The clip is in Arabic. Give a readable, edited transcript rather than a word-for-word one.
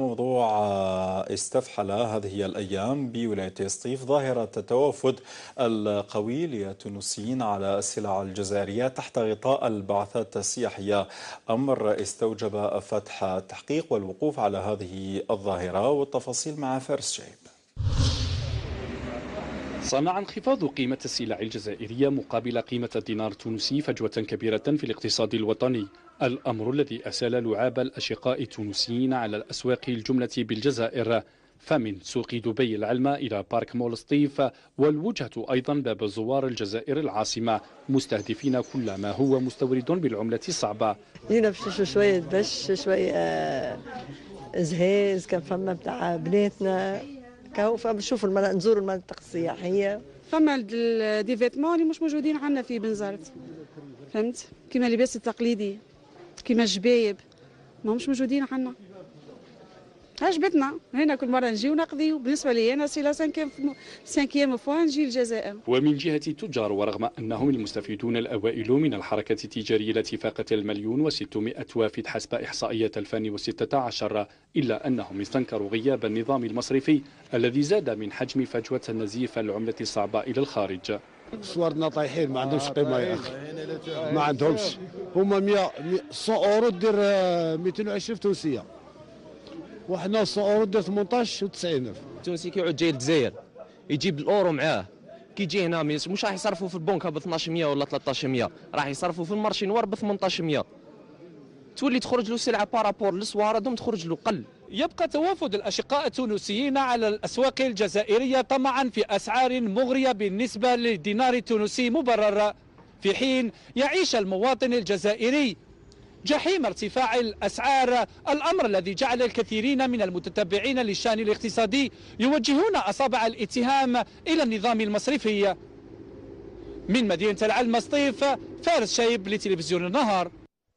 موضوع استفحل هذه الأيام بولاية سطيف ظاهرة التوافد القوي للتونسيين على السلع الجزائرية تحت غطاء البعثات السياحية، أمر استوجب فتح التحقيق والوقوف على هذه الظاهرة. والتفاصيل مع فارس شايب. صنع انخفاض قيمة السلع الجزائرية مقابل قيمة الدينار التونسي فجوة كبيرة في الاقتصاد الوطني، الأمر الذي أسال لعاب الأشقاء التونسيين على الأسواق الجملة بالجزائر، فمن سوق دبي العلمة إلى بارك مول سطيف، والوجهة أيضا باب زوار الجزائر العاصمة، مستهدفين كل ما هو مستورد بالعملة الصعبة. ينفشوا شوية دبش شوية زهيز كان فما بتاع بناتنا كهو، فبنشوف نزوروا المناطق السياحية. فما دي فيتمون اللي مش موجودين عندنا في بنزرت، فهمت؟ كيما اللباس التقليدي كيما الجبايب ما مش موجودين عندنا. عجبتنا هنا كل مرة نجي ونقضي، وبالنسبة لي أنا سي لا سانكيام فوا نجي الجزائر. ومن جهة التجار، ورغم أنهم المستفيدون الأوائل من الحركة التجارية التي فاقت 1,600,000 وافد حسب إحصائيات 2016، إلا أنهم استنكروا غياب النظام المصرفي الذي زاد من حجم فجوة النزيف العملة الصعبة إلى الخارج. صورنا طايحين ما عندهمش قيمة يا أخي، ما عندهمش. هما 100 أورو دير 220 تونسية، وحنا 100 أورو دير 18,090. التونسي كيعود جاي للجزائر يجيب الأورو معاه، كي يجي هنا مش راح يصرفوا في البنكة ب 1200 ولا 1300، راح يصرفوا في المارشي نوار ب 1800. تولي تخرج له سلعة بارابور للسوارة دوم تخرج له قل. يبقى توافد الأشقاء التونسيين على الأسواق الجزائرية طمعا في أسعار مغرية بالنسبة للدينار التونسي مبرر، في حين يعيش المواطن الجزائري جحيم ارتفاع الأسعار، الأمر الذي جعل الكثيرين من المتتبعين للشأن الاقتصادي يوجهون أصابع الاتهام إلى النظام المصرفي. من مدينة العلمة سطيف، فارس شايب لتلفزيون النهار.